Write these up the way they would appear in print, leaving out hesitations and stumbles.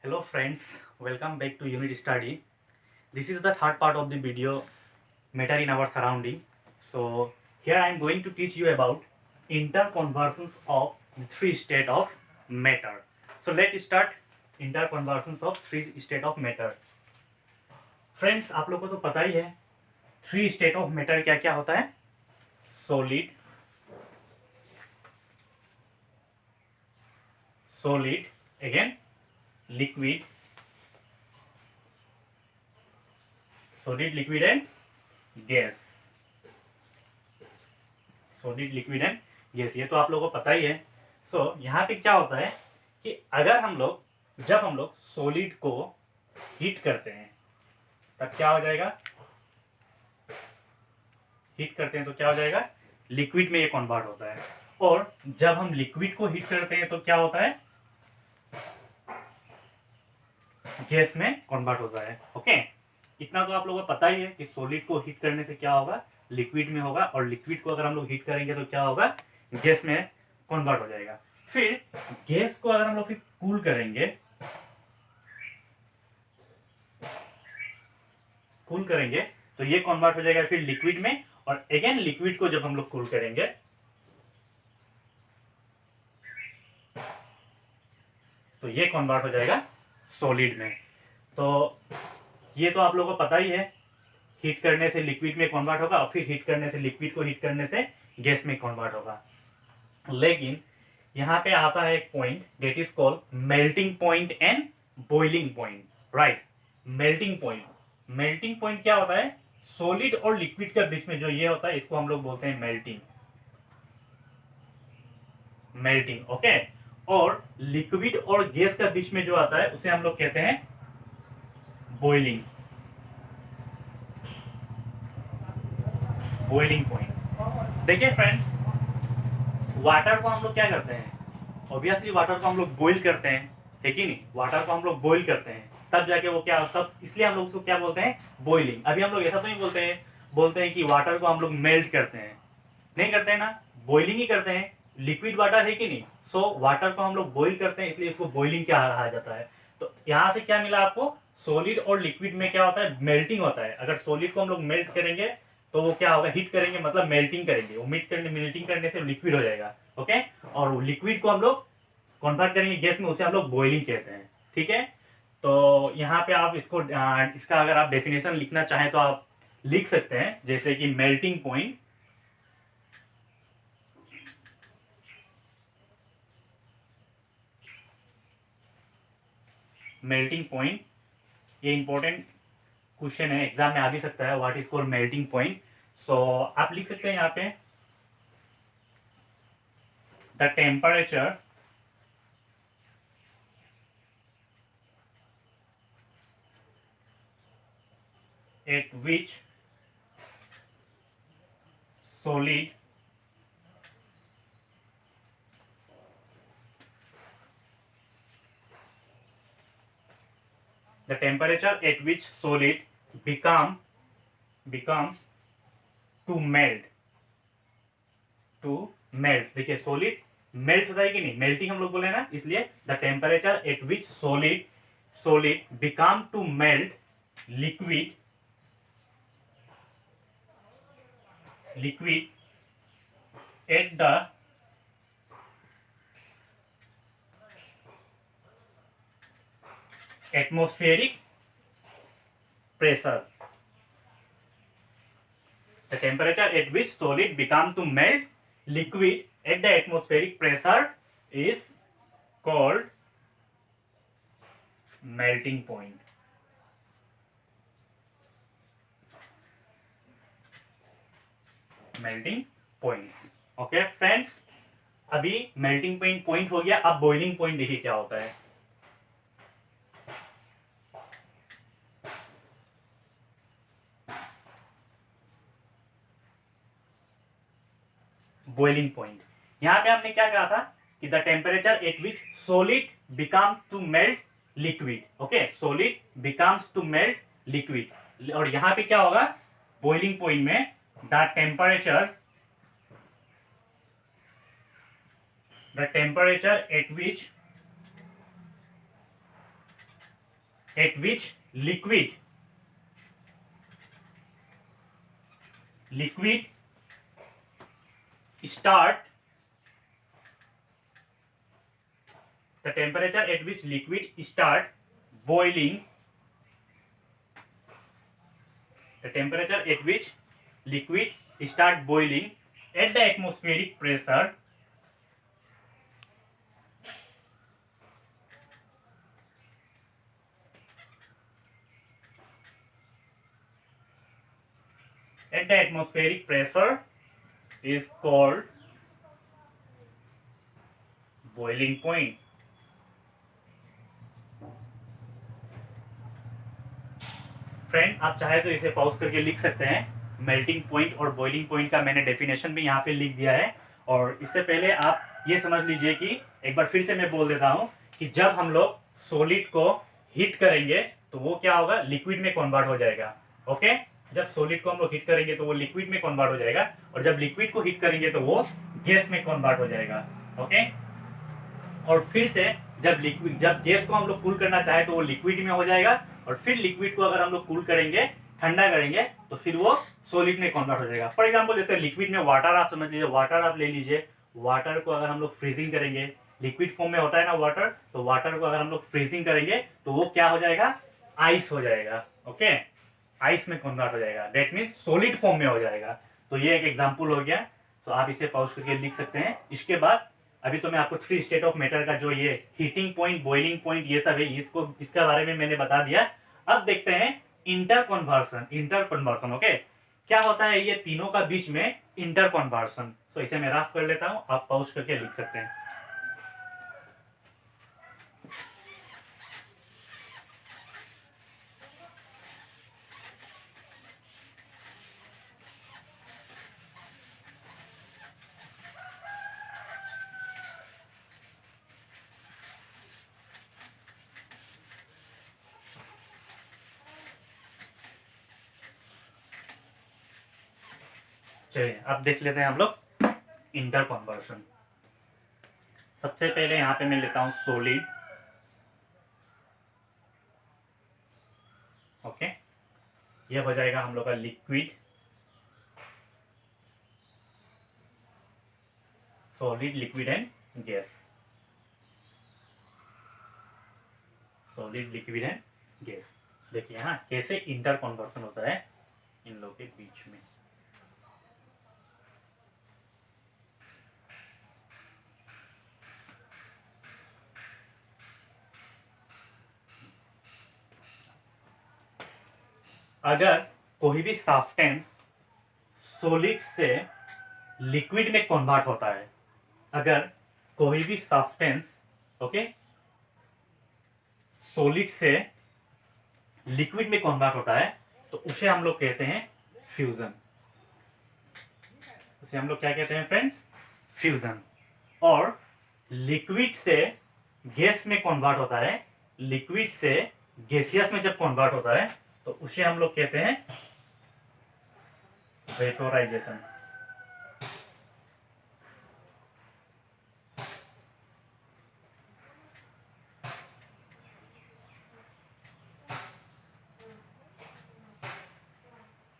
Hello friends, welcome back to Unit Study. This is the third part of the video, matter in our surrounding. So here I am going to teach you about interconversions of the three state of matter. So let's start interconversions of three state of matter. Friends, आप लोगों को तो पता ही है three state of matter क्या क्या होता है. Solid, solid, again liquid, solid, liquid and gas. Solid, liquid and gas, ये तो आप लोगों को पता ही है. सो यहाँ पे क्या होता है कि अगर जब हम लोग सॉलिड को हीट करते हैं तब क्या हो जाएगा, हीट करते हैं तो क्या हो जाएगा, लिक्विड में ये कन्वर्ट होता है. और जब हम लिक्विड को हीट करते हैं तो क्या होता है, गैस में कन्वर्ट होता है. ओके, इतना तो आप लोगों को पता ही है कि सॉलिड को हीट करने से क्या होगा, लिक्विड में होगा, और लिक्विड को अगर हम लोग हीट करेंगे तो क्या होगा, गैस में कन्वर्ट हो जाएगा. फिर गैस को अगर हम लोग फिर कूल करेंगे, तो ये कन्वर्ट हो जाएगा फिर लिक्विड में, और अगेन लिक्विड को जब हम लोग कूल करेंगे तो ये कन्वर्ट हो जाएगा सॉलिड में. तो ये तो आप लोगों को पता ही है, हीट करने से लिक्विड में कन्वर्ट होगा और फिर हीट करने से लिक्विड को हीट करने से गैस में कन्वर्ट होगा. लेकिन यहाँ पे आता है एक point, that is called melting point and boiling point. Right, melting point. Melting point क्या होता है, सॉलिड और लिक्विड के बीच में जो ये होता है इसको हम लोग बोलते हैं मेल्टिंग. Melting, okay. और लिक्विड और गैस के बीच में जो आता है उसे हम लोग कहते हैं बॉइलिंग. Boiling point. देखिए फ्रेंड्स, वाटर को हम लोग क्या करते हैं, ऑब्वियसली वाटर को हम लोग बॉइल करते हैं, है कि नहीं. वाटर को हम लोग बॉइल करते हैं तब जाके वो क्या, तब इसलिए हम लोग उसको क्या बोलते हैं, बॉइलिंग. अभी हम लोग ऐसा तो नहीं बोलते हैं कि वाटर को हम लोग मेल्ट करते हैं, नहीं करते हैं ना, बॉइलिंग ही करते हैं. लिक्विड वाटर है कि नहीं, सो वाटर को हम लोग बॉइल करते हैं इसलिए इसको बॉइलिंग क्या कहा जाता है. तो यहाँ से क्या मिला आपको, सॉलिड और लिक्विड में क्या होता है, मेल्टिंग होता है. अगर सॉलिड को हम लोग मेल्ट करेंगे तो वो क्या होगा, हीट करेंगे मतलब मेल्टिंग करेंगे, वो मेल्टिंग करने से लिक्विड हो जाएगा. ओके, और लिक्विड को हम लोग कन्वर्ट करेंगे गैस में, उसे हम लोग बॉइलिंग कहते हैं. ठीक है, तो यहाँ पे आप इसको इसका अगर आप डेफिनेशन लिखना चाहें तो आप लिख सकते हैं, जैसे कि मेल्टिंग पॉइंट, मेल्टिंग पॉइंट, ये इंपॉर्टेंट क्वेश्चन है, एग्जाम में आ भी सकता है, what is called melting point. So आप लिख सकते हैं यहाँ पे, the temperature at which solid the temperature at which solid becomes to melt. देखिए सॉलिड मेल्ट होता है कि नहीं, मेल्टिंग हम लोग बोले ना, इसलिए the temperature at which solid become to melt liquid at the atmospheric pressure. The temperature at which solid become to melt liquid at the atmospheric pressure is called melting point. Melting points. Okay friends, अभी melting point हो गया. अब boiling point देखिए क्या होता है. Boiling point, यहां पे हमने क्या कहा था कि the temperature at which solid become to melt liquid. Okay, solid becomes to melt liquid, और यहां पे क्या होगा, बॉइलिंग पॉइंट में the temperature at which at which liquid start the temperature at which liquid start boiling, the temperature at which liquid start boiling at the atmospheric pressure is called boiling point. Friend आप चाहे तो इसे pause करके लिख सकते हैं। Melting point और boiling point का मैंने डेफिनेशन भी यहाँ पे लिख दिया है। और इससे पहले आप ये समझ लीजिए कि एक बार फिर से मैं बोल देता हूँ कि जब हम लोग सॉलिड को हीट करेंगे तो वो क्या होगा, लिक्विड में कन्वर्ट हो जाएगा। ओके, जब सॉलिड को हम लोग हीट करेंगे तो वो लिक्विड में कन्वर्ट हो जाएगा, और जब लिक्विड को हीट करेंगे तो वो गैस में कन्वर्ट हो जाएगा। ओके, और फिर से जब गैस को हम लोग कूल करना चाहे तो वो लिक्विड में हो जाएगा, और फिर लिक्विड को अगर हम लोग कूल करेंगे, ठंडा करेंगे, तो फिर वो सॉलिड में कन्वर्ट हो जाएगा। फॉर एग्जांपल जैसे लिक्विड में वाटर आप समझ लीजिए, वाटर आप ले लीजिए। वाटर को अगर हम लोग फ्रीजिंग करेंगे, लिक्विड फॉर्म में होता है ना वाटर, तो वाटर को अगर हम लोग फ्रीजिंग करेंगे तो वो क्या हो जाएगा, आइस हो जाएगा। ओके, आइस में कन्वर्ट हो जाएगा, दैट मीन्स सॉलिड फॉर्म में हो जाएगा। तो ये एक एग्जाम्पल हो गया। तो आप इसे पॉज करके लिख सकते हैं। इसके बाद अभी तो मैं आपको 3 स्टेट ऑफ मैटर का जो ये हीटिंग पॉइंट, बॉइलिंग पॉइंट, ये सब है, इसका बारे में मैंने बता दिया। अब देखते हैं इंटर कन्वर्सन। ओके, क्या होता है ये तीनों का बीच में इंटर कन्वर्सन। तो इसे मैं रफ कर लेता हूं, आप पॉज करके लिख सकते हैं। चलिए अब देख लेते हैं हम लोग इंटर कन्वर्सन। सबसे पहले यहां पे मैं लेता हूं सॉलिड। ओके, ये हो जाएगा हम लोग का liquid, solid, liquid and gas. Solid, liquid and gas. देखिए यहाँ कैसे इंटर कन्वर्सन होता है इन लोगों के बीच में। अगर कोई भी सब्सटेंस सॉलिड से लिक्विड में कन्वर्ट होता है, अगर कोई भी सब्सटेंस ओके सॉलिड से लिक्विड में कन्वर्ट होता है तो उसे हम लोग कहते हैं फ्यूजन। उसे हम लोग क्या कहते हैं फ्रेंड्स, फ्यूजन। और लिक्विड से गैस में कन्वर्ट होता है, लिक्विड से गैसियस में जब कन्वर्ट होता है तो उसे हम लोग कहते हैं वेपोराइजेशन।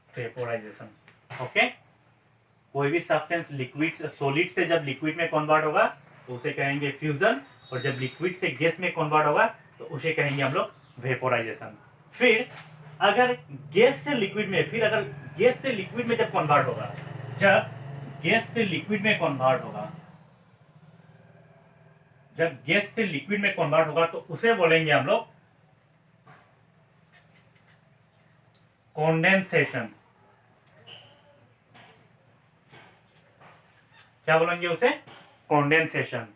वेपोराइजेशन। ओके, कोई भी सब्सटेंस लिक्विड सॉलिड से जब लिक्विड में कन्वर्ट होगा तो उसे कहेंगे फ्यूजन, और जब लिक्विड से गैस में कन्वर्ट होगा तो उसे कहेंगे हम लोग वेपोराइजेशन। फिर अगर गैस से लिक्विड में, फिर अगर गैस से लिक्विड में जब कन्वर्ट होगा, जब गैस से लिक्विड में कन्वर्ट होगा, जब गैस से लिक्विड में कन्वर्ट होगा तो उसे बोलेंगे हम लोग कंडेंसेशन। क्या बोलेंगे उसे, कंडेंसेशन।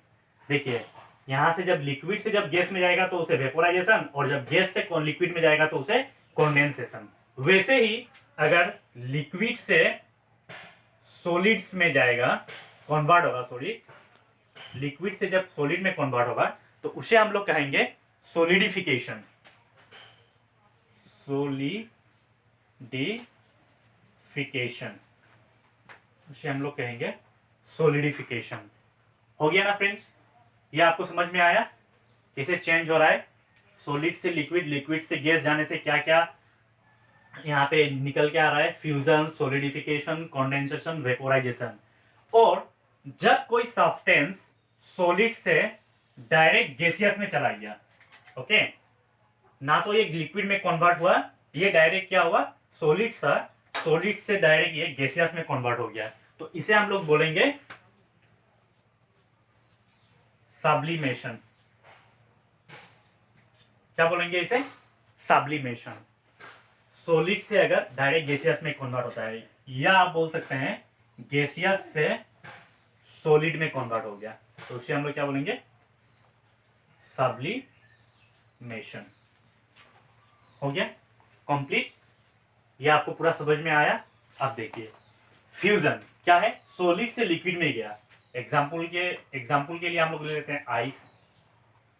देखिए यहां से जब लिक्विड से जब गैस में जाएगा तो उसे वेपोराइजेशन, और जब गैस से लिक्विड में जाएगा तो उसे कंडेंसेशन। वैसे ही अगर लिक्विड से सॉलिड्स में जाएगा, कन्वर्ट होगा, सॉरी, लिक्विड से जब सॉलिड में कन्वर्ट होगा तो उसे हम लोग कहेंगे सॉलिडिफिकेशन। सॉलिडिफिकेशन, उसे हम लोग कहेंगे सॉलिडिफिकेशन। हो गया ना फ्रेंड्स, ये आपको समझ में आया कैसे चेंज हो रहा है सॉलिड से लिक्विड, लिक्विड से गैस जाने से क्या क्या यहाँ पे निकल के आ रहा है, फ्यूजन, सॉलिडिफिकेशन, कंडेंसेशन, वेपोराइजेशन। और जब कोई सब्सटेंस सॉलिड से डायरेक्ट गैसियस में चला गया, ओके, ना तो ये लिक्विड में कन्वर्ट हुआ, ये डायरेक्ट क्या हुआ, सॉलिड सा, सॉलिड से डायरेक्ट ये गैसियस में कन्वर्ट हो गया, तो इसे हम लोग बोलेंगे सब्लिमेशन। क्या बोलेंगे इसे, सब्लिमेशन। सॉलिड से अगर डायरेक्ट गैसियस में कन्वर्ट होता है, या आप बोल सकते हैं गैसियस से सॉलिड में कन्वर्ट हो गया, तो उसे हम लोग क्या बोलेंगे, सब्लिमेशन। हो गया कंप्लीट, ये आपको पूरा समझ में आया। अब देखिए फ्यूजन क्या है, सॉलिड से लिक्विड में गया। एग्जांपल के लिए हम लोग ले लेते हैं ice.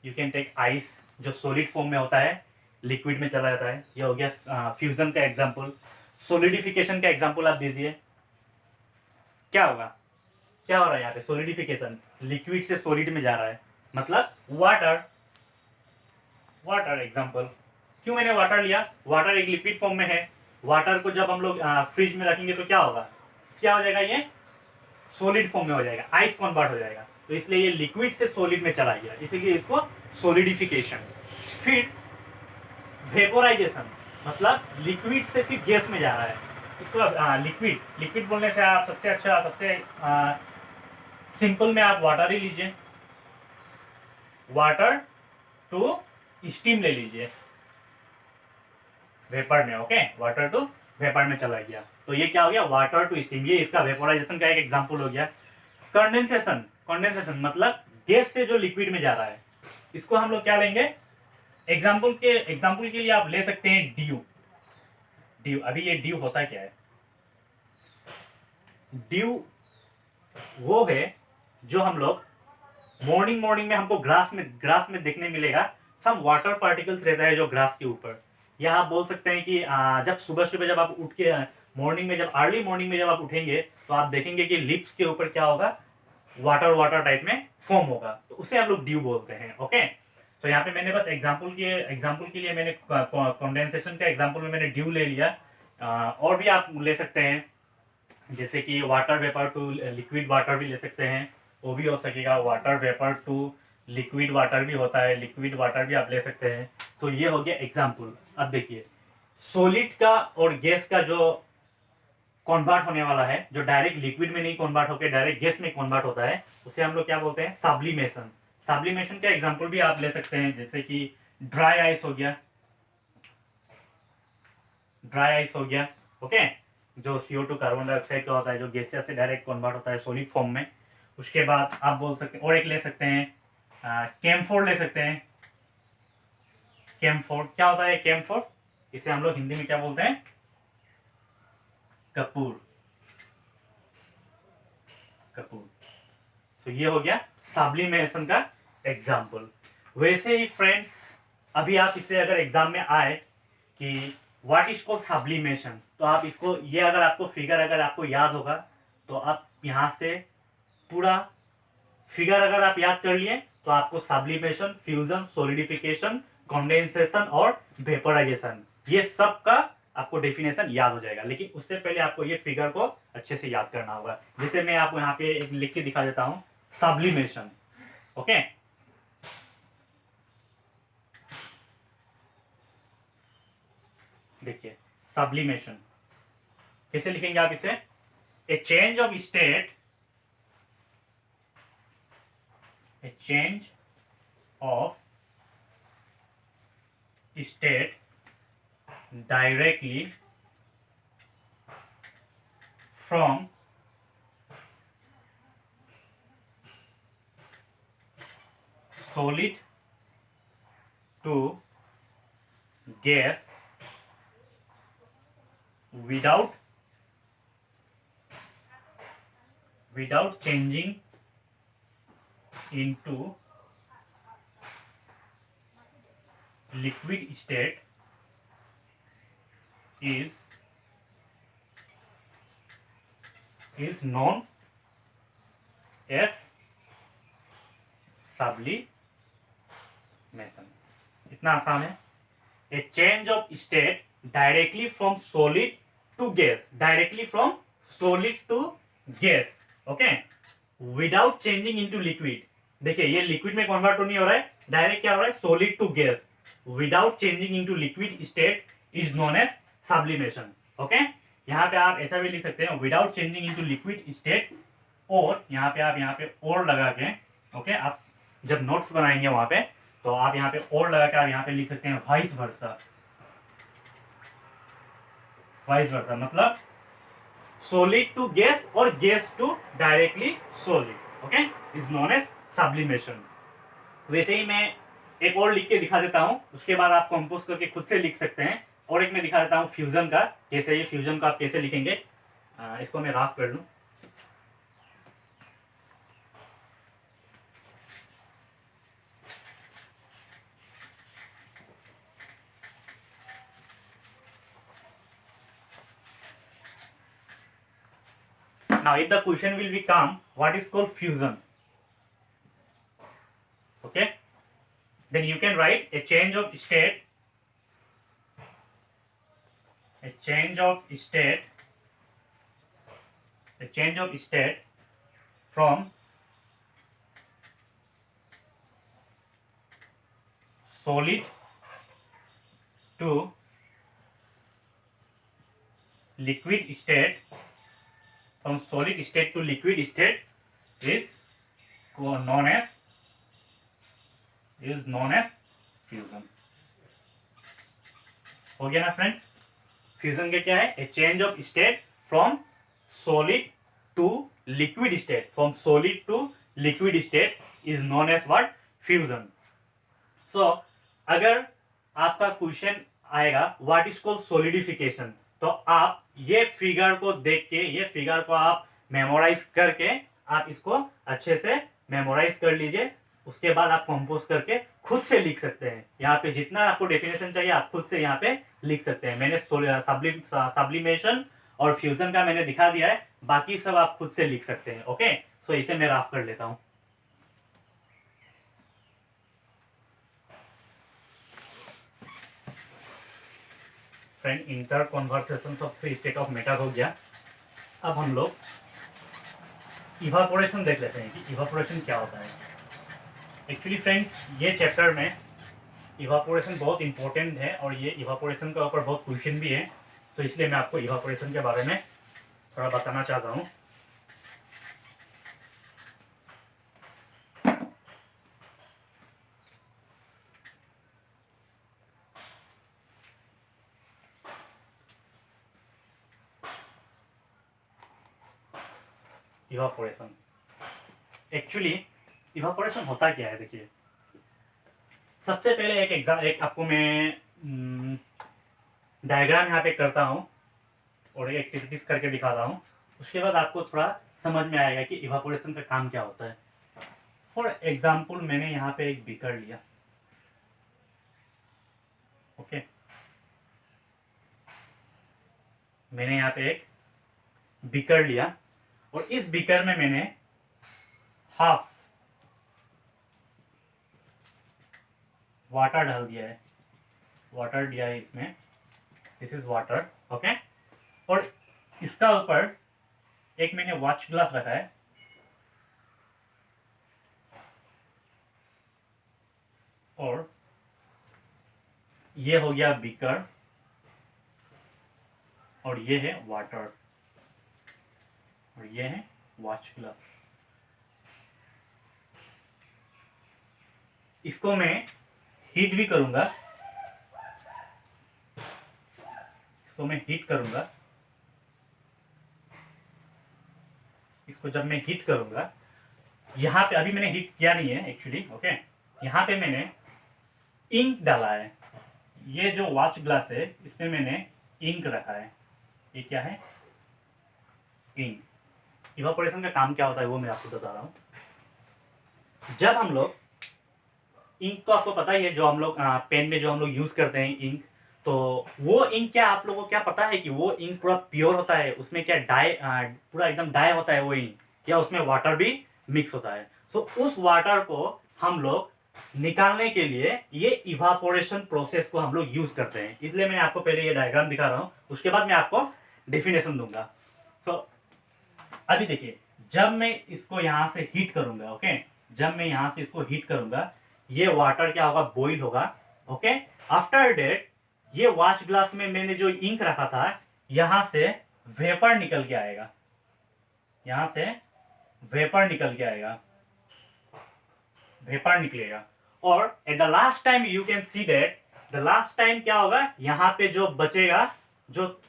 You can take ice, जो सॉलिड फॉर्म में होता है, लिक्विड में चला जाता है। ये हो गया फ्यूजन का एग्जांपल। सॉलिडिफिकेशन का एग्जांपल आप दीजिए, क्या होगा, क्या हो रहा है यहाँ पे, सॉलिडिफिकेशन, लिक्विड से सॉलिड में जा रहा है, मतलब वाटर। वाटर एग्जांपल, क्यों मैंने वाटर लिया, वाटर एक लिक्विड फॉर्म में है। वाटर को जब हम लोग फ्रिज में रखेंगे तो क्या होगा, क्या हो जाएगा, ये सॉलिड फॉर्म में हो जाएगा, आइस कन्वर्ट हो जाएगा, तो इसलिए ये लिक्विड से सॉलिड में चला गया, इसीलिए इसको सॉलिडिफिकेशन। फिर वेपोराइजेशन, मतलब लिक्विड से फिर गैस में जा रहा है, इसको लिक्विड, लिक्विड बोलने से आप सबसे अच्छा, सबसे सिंपल में आप वाटर ही लीजिए, वाटर टू स्टीम ले लीजिए वेपर में, ओके, वाटर टू वेपर में चला गया, तो ये क्या हो गया, वाटर टू स्टीम, ये इसका वेपोराइजेशन का एक एग्जांपल हो गया। कंडेंसेशन, कंडेंसेशन मतलब गैस से जो लिक्विड में जा रहा है, इसको हम लोग क्या लेंगे, एग्जांपल के लिए आप ले सकते हैं ड्यू। ड्यू, अभी ये ड्यू होता क्या है, ड्यू वो है जो हम लोग मॉर्निंग में हमको ग्रास में देखने मिलेगा, सब वाटर पार्टिकल्स रहता है जो ग्रास के ऊपर। या आप बोल सकते हैं कि जब सुबह जब आप उठ के मॉर्निंग में, जब अर्ली मॉर्निंग में जब आप उठेंगे तो आप देखेंगे कि लिप्स के ऊपर क्या होगा, वाटर टाइप में फॉर्म होगा, तो उसे हम लोग ड्यू बोलते हैं, ओके। तो यहाँ पे मैंने बस एग्जांपल के लिए मैंने कंडेंसेशन का एग्जांपल में मैंने ड्यू ले लिया। और भी आप ले सकते हैं, जैसे कि water vapour to liquid water भी ले सकते हैं, वो भी हो सकेगा। Water vapour to liquid water भी होता है, लिक्विड वाटर भी आप ले सकते हैं। तो ये हो गया एग्जांपल। अब देखिए सॉलिड का और गैस का जो कन्वर्ट होने वाला है, जो डायरेक्ट लिक्विड में नहीं कन्वर्ट होकर डायरेक्ट गैस में कन्वर्ट होता है, उसे हम लोग क्या बोलते हैं, सब्लिमेशन। सब्लिमेशन का एग्जांपल भी आप ले सकते हैं, जैसे कि ड्राई आइस हो गया, ड्राई आइस हो गया, ओके, जो CO2 कार्बन डाइऑक्साइड का होता है, जो गैसियस से डायरेक्ट कन्वर्ट होता है सॉलिड फॉर्म में। उसके बाद आप बोल सकते हैं, और एक ले सकते हैं, कैम्फोर ले सकते हैं। कैम्फोर क्या होता है, कैम्फोर, इसे हम लोग हिंदी में क्या बोलते हैं, कपूर, कपूर। तो ये हो गया सब्लिमेशन का एग्जाम्पल। वैसे ही फ्रेंड्स, अभी आप इसे अगर एग्जाम में आए कि व्हाट इज कॉल्ड सब्लिमेशन, तो आप इसको, ये अगर आपको फिगर अगर आपको याद होगा तो आप यहाँ से पूरा फिगर अगर आप याद कर लिए तो आपको सब्लिमेशन, फ्यूजन, सॉलिडिफिकेशन, कंडेंसेशन और वेपोराइजेशन, ये सब का आपको डेफिनेशन याद हो जाएगा। लेकिन उससे पहले आपको ये फिगर को अच्छे से याद करना होगा। जैसे मैं आपको यहाँ पे एक लिख के दिखा देता हूँ, सब्लिमेशन, ओके। देखिए सब्लिमेशन कैसे लिखेंगे आप इसे, ए change of state, a change of state directly from solid to gas without changing into liquid state is known as sublimation। इतना आसान है। A change of state directly from solid to gas, directly from solid to gas, okay, without changing into liquid. देखिए ये liquid में convert नहीं हो रहा है, डायरेक्ट क्या हो रहा है, solid to gas without changing into liquid state is known as sublimation. Okay, यहाँ पे आप ऐसा भी लिख सकते हैं without changing into liquid state, और यहाँ पे आप यहाँ पे और लगा के, ओके, आप जब नोट्स बनाएंगे वहां पे तो आप यहाँ पे और लगा के आप यहाँ पे लिख सकते हैं वाइस वर्सा। वाइस वर्सा मतलब सॉलिड टू गैस और gas to directly solid, okay, is known as sublimation. वैसे ही मैं एक और लिख के दिखा देता हूं, उसके बाद आप कंपोज करके खुद से लिख सकते हैं। और एक मैं दिखा देता हूं फ्यूजन का, कैसे ये फ्यूजन का आप कैसे लिखेंगे। इसको मैं राफ कर लूं। Now if the question will be come, what is called fusion, okay, then you can write a change of state, a change of state, a change of state from solid to liquid state, from solid state to liquid state is known as fusion। हो गया ना friends. Fusion के क्या है, a change of state from solid to liquid state, from solid to liquid state is known as what, fusion. So अगर आपका question आएगा what is called solidification, तो आप ये फिगर को देख के, ये फिगर को आप मेमोराइज करके आप इसको अच्छे से मेमोराइज कर लीजिए। उसके बाद आप कंपोज करके खुद से लिख सकते हैं। यहाँ पे जितना आपको डेफिनेशन चाहिए आप खुद से यहाँ पे लिख सकते हैं। मैंने सब्लिमेशन और फ्यूजन का मैंने दिखा दिया है, बाकी सब आप खुद से लिख सकते हैं। ओके, सो इसे मैं राफ कर लेता हूँ। Friend, inter conversation of free state of matter हो गया। अब हम लोग इवापोरेशन देख लेते हैं कि इवापोरेशन क्या होता है। एक्चुअली फ्रेंड्स, ये चैप्टर में इवापोरेशन बहुत इंपॉर्टेंट है और ये इवापोरेशन के ऊपर बहुत क्वेश्चन भी है, तो इसलिए मैं आपको इवापोरेशन के बारे में थोड़ा बताना चाहता हूँ। इवापोरेशन, एक्चुअली इवापोरेशन होता क्या है, देखिए सबसे पहले एक आपको मैं डायग्राम यहाँ पे करता हूँ और एक एक्टिविटीज करके दिखाता हूँ। उसके बाद आपको थोड़ा समझ में आएगा कि इवापोरेशन का काम क्या होता है। फॉर एग्जाम्पल मैंने यहाँ पे एक बीकर लिया, ओके, मैंने यहाँ पे एक बीकर लिया और इस बीकर में मैंने हाफ वाटर डाल दिया है, वाटर दिया है इसमें, दिस इज वाटर, ओके, और इसका ऊपर एक मैंने वॉच ग्लास रखा है, और ये हो गया बीकर और ये है वाटर और ये है वॉच ग्लास। इसको मैं हीट भी करूंगा, इसको मैं हीट करूंगा। इसको जब मैं हीट करूंगा, यहाँ पे अभी मैंने हीट किया नहीं है एक्चुअली, ओके, यहाँ पे मैंने इंक डाला है। ये जो वॉच ग्लास है इसमें मैंने इंक रखा है। ये क्या है, इंक। इवापोरेशन का काम क्या होता है वो मैं आपको बता रहा हूँ। जब हम लोग इंक, तो आपको पता ही है जो हम लोग पेन में जो हम लोग यूज करते हैं इंक, तो वो इंक क्या आप लोगों को क्या पता है कि वो इंक पूरा प्योर होता है, उसमें क्या डाई पूरा एकदम डाई होता है वो इंक, या उसमें वाटर भी मिक्स होता है। सो उस वाटर को हम लोग निकालने के लिए ये इवापोरेशन प्रोसेस को हम लोग यूज करते हैं। इसलिए मैं आपको पहले ये डायग्राम दिखा रहा हूं, उसके बाद मैं आपको डेफिनेशन दूंगा। सो अभी देखिए, जब मैं इसको यहां से हीट करूंगा, ओके, जब मैं यहां से इसको हीट करूंगा, ये वाटर क्या होगा, बॉइल होगा। ओके, आफ्टर डेट ये वॉश ग्लास में मैंने जो इंक रखा था, यहां से वेपर निकल के आएगा, यहां से वेपर निकल के आएगा, वेपर निकलेगा। और at the last time you can see that the last time क्या होगा, यहां पे जो बचेगा, जो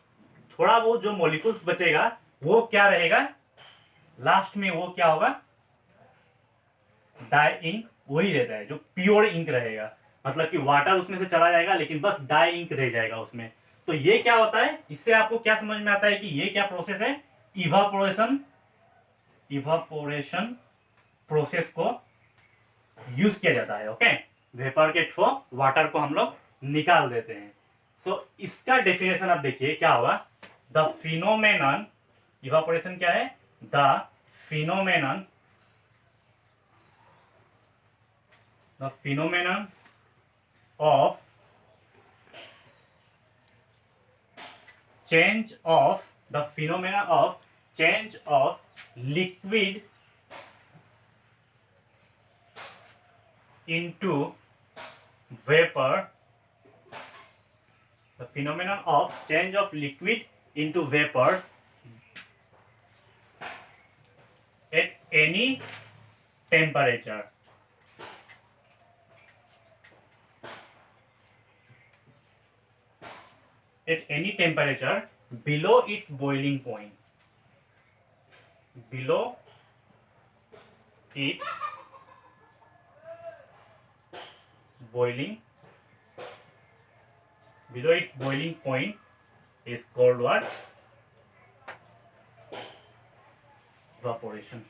थोड़ा वो जो मॉलिक्यूल्स बचेगा, वो क्या रहेगा, लास्ट में वो क्या होगा, डाई इंक वही रहता है, जो प्योर इंक रहेगा। मतलब कि वाटर उसमें से चला जाएगा, लेकिन बस डाई इंक रह जाएगा उसमें। तो ये क्या होता है, इससे आपको क्या समझ में आता है कि ये क्या प्रोसेस है, इवापोरेशन, इवापोरेशन प्रोसेस को यूज किया जाता है। ओके, वेपर के थ्रू वाटर को हम लोग निकाल देते हैं। सो इसका डेफिनेशन आप देखिए क्या होगा, द फिनोमेनन, इवापोरेशन क्या है, the phenomenon, the phenomenon of change of the phenomena of change of liquid into vapor, the phenomenon of change of liquid into vapor at any temperature, at any temperature below its boiling point, below its boiling, below its boiling point is called what, evaporation।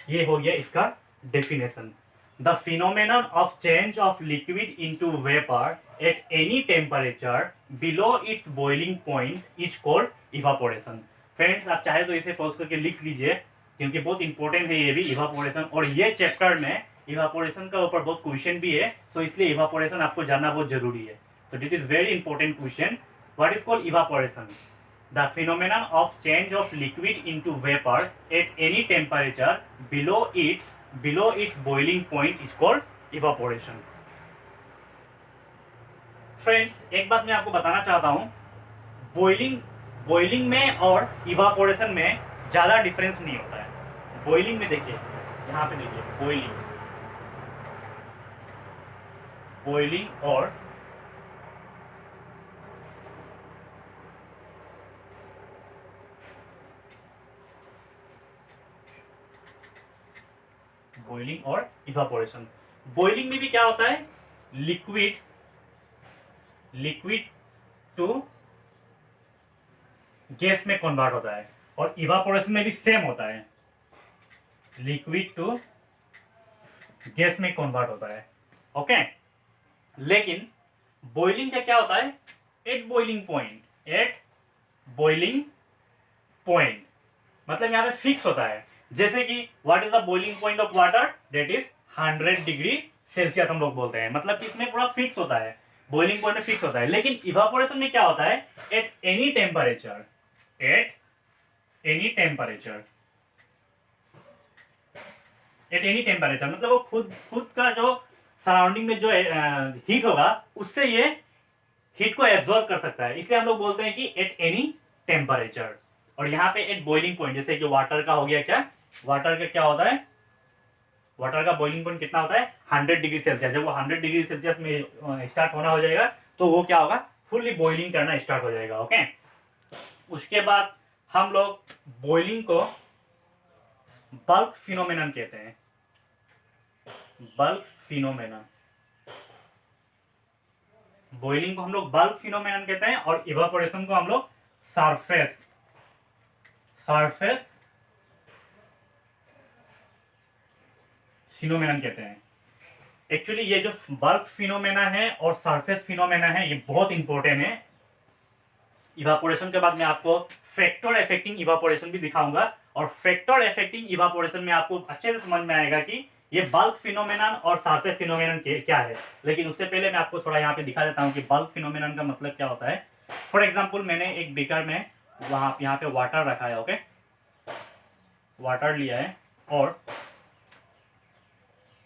ये हो गया इसका definition. The phenomenon of change of liquid into vapor at any temperature below its boiling point is called evaporation। Friends, आप चाहे तो इसे pause करके लिख लीजिए, क्योंकि बहुत इंपॉर्टेंट है ये भी इवापोरेशन, और ये चैप्टर में इवापोरेशन का ऊपर बहुत क्वेश्चन भी है, तो इसलिए इवापोरेशन आपको जानना बहुत जरूरी है। तो that is very important question. What is called evaporation, the phenomenon of change of liquid into vapor at any temperature below its boiling point is called evaporation। Friends, एक बात मैं आपको बताना चाहता हूं, बॉइलिंग में और इवापोरेशन में ज्यादा डिफरेंस नहीं होता है। बॉइलिंग में देखिए, यहां पे देखिए, बॉइलिंग और बॉइलिंग और इवापोरेशन। बॉइलिंग में भी क्या होता है, लिक्विड टू गैस में कन्वर्ट होता है, और इवापोरेशन में भी सेम होता है, लिक्विड टू गैस में कन्वर्ट होता है। ओके, लेकिन बॉइलिंग का क्या होता है, एट बॉइलिंग पॉइंट, मतलब यहाँ पे फिक्स होता है। जैसे कि what is the boiling point of water, that is 100 degree Celsius हम लोग बोलते हैं, मतलब कि इसमें पूरा फिक्स होता है, बॉइलिंग पॉइंट में फिक्स होता है। लेकिन इवापोरेशन में क्या होता है, एट एनी टेम्परेचर, मतलब वो खुद का जो सराउंडिंग में जो हीट होगा, उससे ये हीट को एब्जॉर्ब कर सकता है, इसलिए हम लोग बोलते हैं कि एट एनी टेम्परेचर। और यहाँ पे एट बॉइलिंग पॉइंट, जैसे कि वाटर का हो गया, क्या वाटर का क्या होता है, वाटर का बॉइलिंग पॉइंट कितना होता है, 100 डिग्री सेल्सियस। जब वो 100 डिग्री सेल्सियस में स्टार्ट होना हो जाएगा, तो वो क्या होगा, फुल्ली बॉइलिंग करना स्टार्ट हो जाएगा। ओके, उसके बाद हम लोग बॉइलिंग को बल्क फिनोमेनन कहते हैं, बल्क फिनोमेनन, बॉइलिंग को हम लोग बल्क फिनोमेनन कहते हैं, और इवापोरेशन को हम लोग सरफेस फिनोमेनन कहते हैं। एक्चुअली ये जो बल्क फिनोमेना है और सरफेस फिनोमेना है, ये बहुत इंपॉर्टेंट है। इवापोरेशन के बाद मैं आपको फैक्टर अफेक्टिंग इवापोरेशन भी दिखाऊंगा, और फैक्टर अफेक्टिंग इवापोरेशन में आपको अच्छे से समझ में आएगा कि ये बल्क फिनोमेनन और सरफेस फिनोमेनन क्या है। लेकिन उससे पहले मैं आपको थोड़ा यहाँ पे दिखा देता हूँ कि बल्क फिनोमेनन का मतलब क्या होता है। फॉर एग्जाम्पल मैंने एक बीकर में वहाँ यहाँ पे वाटर रखा है, ओके, वाटर लिया है और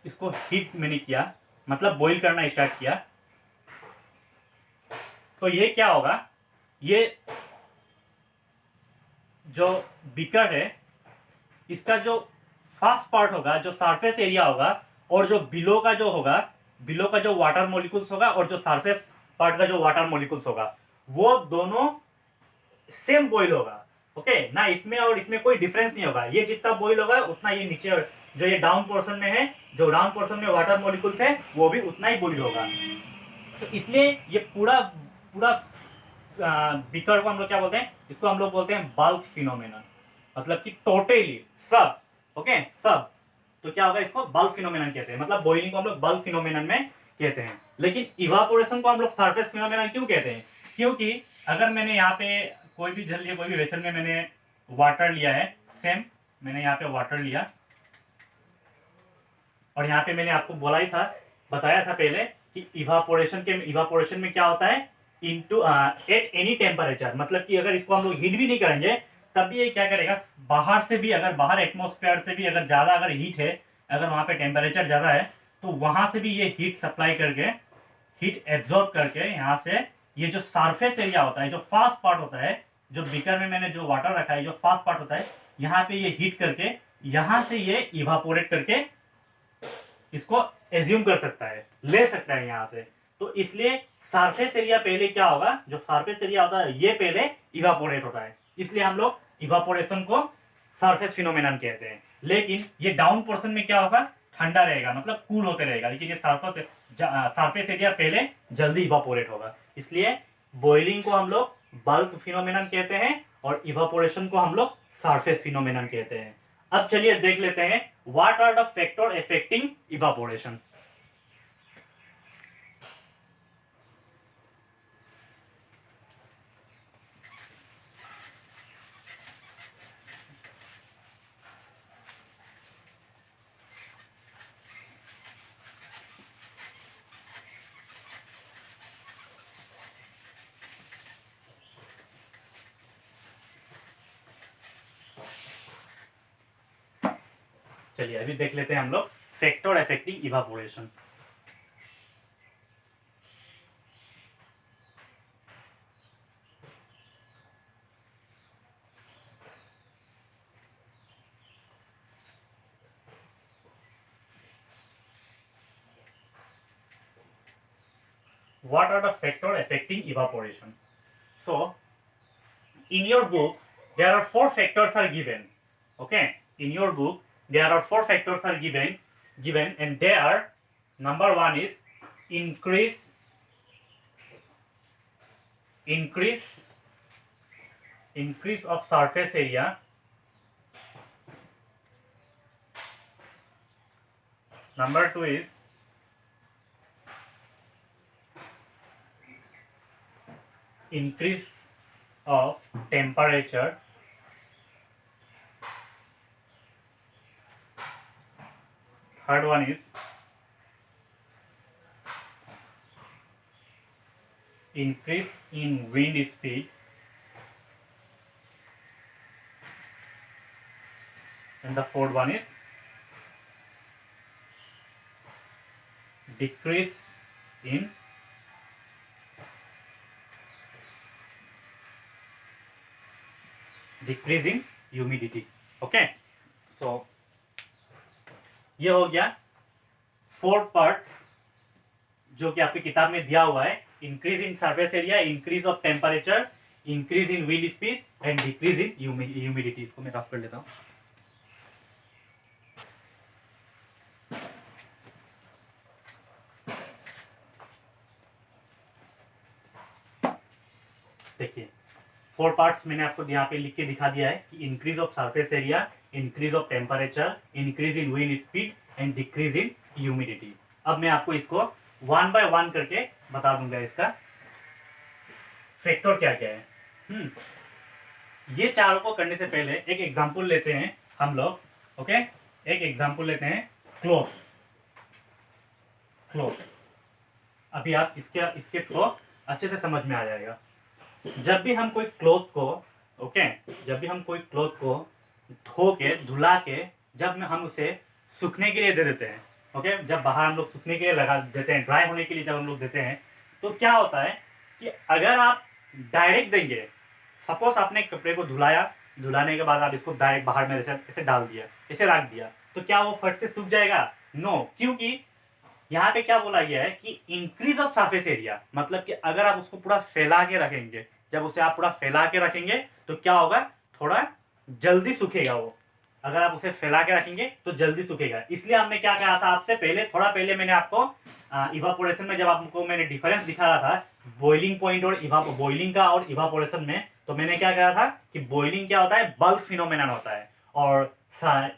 इसको हीट मैंने किया, मतलब बॉईल करना स्टार्ट किया। तो ये क्या होगा, ये जो बीकर है इसका जो फर्स्ट पार्ट होगा, जो सरफेस एरिया होगा, और जो बिलो का जो होगा, बिलो का जो वाटर मॉलिक्यूल्स होगा और जो सरफेस पार्ट का जो वाटर मॉलिक्यूल्स होगा, वो दोनों सेम बॉईल होगा। ओके ना, इसमें और इसमें कोई डिफरेंस नहीं होगा। ये जितना बॉईल होगा उतना ये नीचे जो ये डाउन पोर्शन में है, जो डाउन पोर्शन में वाटर मॉलिक्यूल्स है वो भी उतना ही बॉईल होगा। तो इसलिए ये पूरा पूरा बीकर को हम लोग क्या बोलते हैं, इसको हम लोग बोलते हैं बल्क फिनोमेनन, मतलब कि टोटली सब, ओके सब। तो क्या होगा, इसको बल्क फिनोमेनन कहते हैं, मतलब बॉइलिंग को हम लोग बल्क फिनोमेनन में कहते हैं। लेकिन इवापोरेशन को हम लोग सरफेस फिनोमेनन क्यों कहते हैं, क्योंकि अगर मैंने यहाँ पे कोई भी जल लिया, कोई भी वेसल में मैंने वाटर लिया है, सेम मैंने यहाँ पे वाटर लिया और यहाँ पे मैंने आपको बोला ही था, बताया था पहले कि इवापोरेशन में क्या होता है, इनटू एट एनी टेम्परेचर, मतलब कि अगर इसको हम लोग हीट भी नहीं करेंगे तब भी ये क्या करेगा, बाहर से भी, अगर बाहर एटमॉस्फेयर से भी अगर ज्यादा अगर हीट है, अगर वहां पे टेम्परेचर ज्यादा है तो वहां से भी ये हीट सप्लाई करके, हीट एब्जॉर्ब करके यहाँ से ये जो सरफेस एरिया होता है, जो फास्ट पार्ट होता है, जो बीकर में मैंने जो वाटर रखा है, जो फास्ट पार्ट होता है, यहाँ पे ये हीट करके यहाँ से ये इवापोरेट करके इसको एज्यूम कर सकता है, ले सकता है यहाँ से। तो इसलिए सरफेस एरिया पहले क्या होगा, जो सरफेस एरिया होता है ये पहले इवापोरेट होता है, इसलिए हम लोग इवापोरेशन को सरफेस फिनोमेनन कहते हैं। लेकिन ये डाउन पोर्शन में क्या होगा, ठंडा रहेगा, मतलब कूल होते रहेगा, लेकिन ये सरफेस एरिया पहले जल्दी इवापोरेट होगा। इसलिए बॉइलिंग को हम लोग बल्क फिनोमेनन कहते हैं और इवापोरेशन को हम लोग सरफेस फिनोमेनन कहते हैं। अब चलिए देख लेते हैं what are the factor affecting evaporation. चलिए अभी देख लेते हैं हम लोग factor affecting evaporation. What are the factors affecting evaporation? So, in your book, there are 4 factors are given. Okay, in your book, there are 4 factors are given, and they are: number 1 is increase of surface area. Number 2 is increase of temperature. Third one is increase in wind speed. And the fourth one is decrease in humidity. Okay, so ये हो गया 4 parts जो कि आपकी किताब में दिया हुआ है: increase in surface area, increase of temperature, increase in wind speed and decrease in humidity. इसको मैं रफ कर लेता हूं। देखिए 4 पार्ट्स मैंने आपको यहाँ पे लिख के दिखा दिया है कि increase of surface area, increase of temperature, increase in wind speed and decrease in humidity. अब मैं आपको इसको 1 बाय 1 करके बता दूंगा इसका फैक्टर क्या क्या है। ये चारों को करने से पहले एक एग्जांपल लेते हैं हम लोग, ओके। एक एग्जांपल लेते हैं, क्लॉथ। क्लॉथ अभी आप इसके इसके थ्रू अच्छे से समझ में आ जाएगा। जब भी हम कोई क्लॉथ को, ओके, जब भी हम कोई क्लॉथ को धो के धुला के जब हम उसे सूखने के लिए दे देते हैं, ओके, जब बाहर हम लोग सूखने के लिए लगा देते हैं, ड्राई होने के लिए जब हम लोग देते हैं, तो क्या होता है कि अगर आप डायरेक्ट देंगे, सपोज आपने कपड़े को धुलाया, धुलाने के बाद आप इसको डायरेक्ट बाहर में ऐसे डाल दिया, ऐसे रख दिया, तो क्या वो फट से सूख जाएगा? नो, क्योंकि यहाँ पे क्या बोला गया है कि इंक्रीज ऑफ सरफेस एरिया, मतलब कि अगर आप उसको पूरा फैला के रखेंगे, जब उसे आप पूरा फैला के रखेंगे तो क्या होगा, थोड़ा जल्दी सूखेगा वो। अगर आप उसे फैला के रखेंगे तो जल्दी सूखेगा। इसलिए हमने क्या कहा था आपसे पहले, थोड़ा पहले मैंने आपको इवापोरेशन में जब आपको मैंने डिफरेंस दिखा रहा था बॉइलिंग पॉइंट और बॉइलिंग का और इवापोरेशन में, तो मैंने क्या कहा था कि बॉइलिंग क्या होता है, बल्क फिनोमेनन होता है, और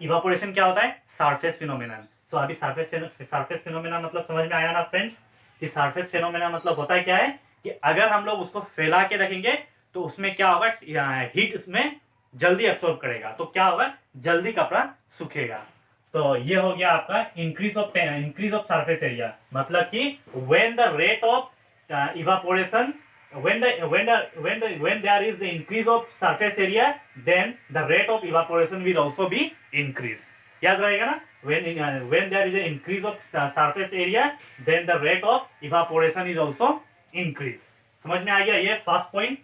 इवापोरेशन क्या होता है, सरफेस फिनोमेनन। सो अभी सरफेस फिनोमेनन मतलब समझ में आया ना फ्रेंड्स, कि सरफेस फिनोमेनन मतलब होता है क्या है कि अगर हम लोग उसको फैला के रखेंगे तो उसमें क्या होगा, हीट इसमें जल्दी एब्सॉर्ब करेगा, तो क्या होगा, जल्दी कपड़ा सूखेगा। तो ये हो गया आपका इंक्रीज ऑफ सरफेस एरिया, मतलब कि when the rate of evaporation, when there is the increase of surface area, then the rate of evaporation will also be increase. याद रहेगा ना, when there is an increase of surface area, then the rate of evaporation is also increase. समझ में आ गया ये first point.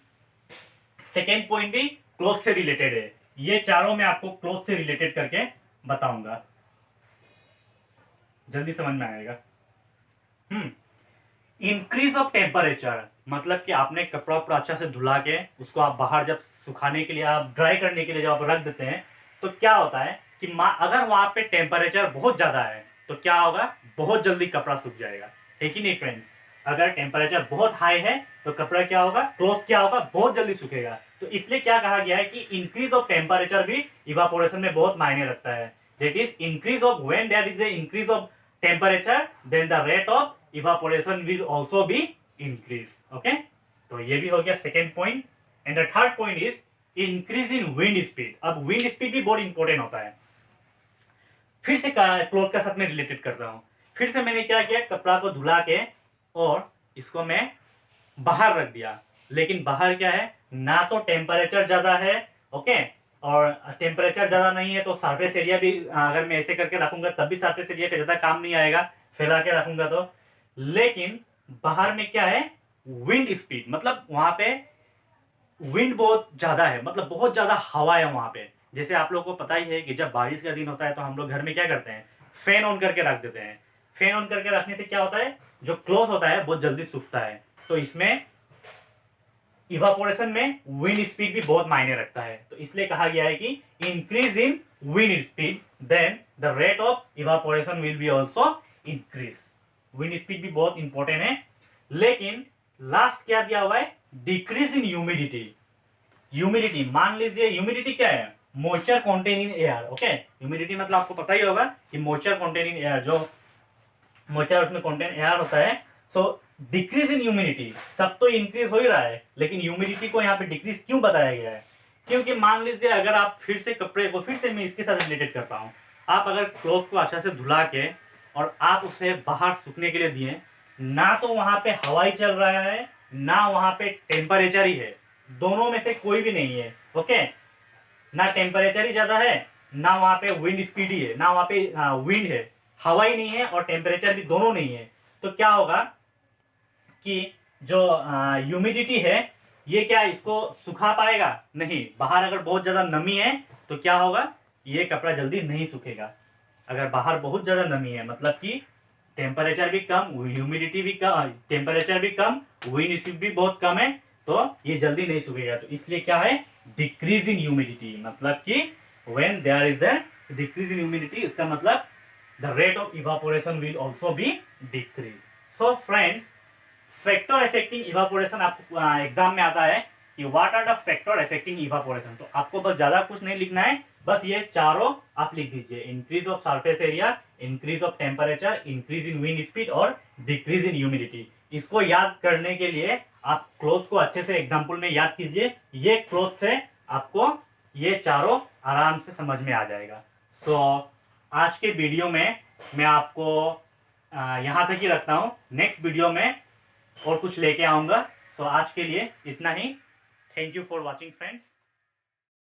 Second point भी cloth से related है, ये चारों मैं आपको क्लोथ से रिलेटेड करके बताऊंगा, जल्दी समझ में आएगा। इंक्रीज ऑफ टेम्परेचर, मतलब कि आपने कपड़ा पूरा अच्छा से धुला के उसको आप बाहर जब सुखाने के लिए, आप ड्राई करने के लिए जब आप रख देते हैं, तो क्या होता है कि अगर वहां पे टेम्परेचर बहुत ज्यादा है तो क्या होगा, बहुत जल्दी कपड़ा सूख जाएगा, है कि नहीं फ्रेंड्स। अगर टेम्परेचर बहुत हाई है तो कपड़ा क्या होगा, क्लॉथ क्या होगा, बहुत जल्दी सूखेगा। तो इसलिए क्या कहा गया है कि इंक्रीज ऑफ टेम्परेचर भी इवापोरेशन में बहुत मायने रखता है। That is increase of, when there is a increase of temperature, then the rate of evaporation will also be increase, okay. तो ये भी हो गया second point. And the third point is increase in wind speed. अब wind speed भी बहुत important होता है। फिर से क्लॉथ का साथ में रिलेटेड कर रहा हूं। फिर से मैंने क्या किया, कपड़ा को धुला के और इसको मैं बाहर रख दिया, लेकिन बाहर क्या है ना, तो टेम्परेचर ज्यादा है, ओके, और टेम्परेचर ज्यादा नहीं है तो सरफेस एरिया भी, अगर मैं ऐसे करके रखूंगा तब भी सरफेस एरिया का ज्यादा काम नहीं आएगा, फैला के रखूंगा तो। लेकिन बाहर में क्या है, विंड स्पीड, मतलब वहां पे विंड बहुत ज्यादा है, मतलब बहुत ज्यादा हवा है वहां पे। जैसे आप लोगों को पता ही है कि जब बारिश का दिन होता है तो हम लोग घर में क्या करते हैं, फैन ऑन करके रख देते हैं। फैन ऑन करके रखने से क्या होता है, जो क्लॉथ होता है बहुत जल्दी सूखता है। तो इसमें इवापोरेशन में विंड स्पीड भी बहुत मायने रखता है। तो इसलिए कहा गया है कि increase in wind speed, then the rate of evaporation will be also increase. Wind speed भी बहुत इंपॉर्टेंट है। लेकिन लास्ट क्या दिया हुआ है, डिक्रीज इन ह्यूमिडिटी। ह्यूमिडिटी, मान लीजिए ह्यूमिडिटी क्या है, moisture containing air, okay. Humidity मतलब आपको पता ही होगा कि मॉइस्चर कंटेनिंग एयर, जो मॉइस्चर उसमें कंटेन एयर होता है। सो डिक्रीज इन ह्यूमिडिटी, सब तो इंक्रीज हो ही रहा है, लेकिन ह्यूमिडिटी को यहाँ पे डिक्रीज क्यों बताया गया है, क्योंकि मान लीजिए अगर आप फिर से कपड़े को, फिर से मैं इसके साथ रिलेटेड करता हूँ, आप अगर क्लॉथ को अच्छा से धुला के और आप उसे बाहर सूखने के लिए दिए, ना तो वहां पे हवा ही चल रहा है, ना वहां पे टेम्परेचर ही है, दोनों में से कोई भी नहीं है, ओके। ना टेम्परेचर ही ज्यादा है, ना वहां पे विंड स्पीड ही है, ना वहां पे विंड है, हवा ही नहीं है और टेम्परेचर भी दोनों नहीं है। तो क्या होगा कि जो ह्यूमिडिटी है ये क्या इसको सुखा पाएगा, नहीं। बाहर अगर बहुत ज्यादा नमी है तो क्या होगा, ये कपड़ा जल्दी नहीं सूखेगा। अगर बाहर बहुत ज्यादा नमी है, मतलब कि टेम्परेचर भी कम, ह्यूमिडिटी भी कम, टेम्परेचर भी कम, विंड स्पीड भी बहुत कम है, तो ये जल्दी नहीं सूखेगा। तो इसलिए क्या है, डिक्रीज इन ह्यूमिडिटी, मतलब कि when there is a decrease in humidity, इसका मतलब the rate of evaporation will also be decreased. So friends, factor affecting evaporation आपको एग्जाम में आता है कि what are the factor affecting evaporation। तो आपको बस ज्यादा कुछ नहीं लिखना है, बस ये चारों आप लिख दीजिए, increase of surface area, increase of temperature, increase in wind speed और डिक्रीज इन ह्यूमिडिटी। इसको याद करने के लिए आप क्लॉथ को अच्छे से एग्जाम्पल में याद कीजिए। ये क्लॉथ से आपको ये चारों आराम से समझ में आ जाएगा। सो आज के वीडियो में मैं आपको यहाँ तक ही रखता हूँ। नेक्स्ट वीडियो में और कुछ लेके आऊँगा। सो आज के लिए इतना ही। Thank you for watching friends.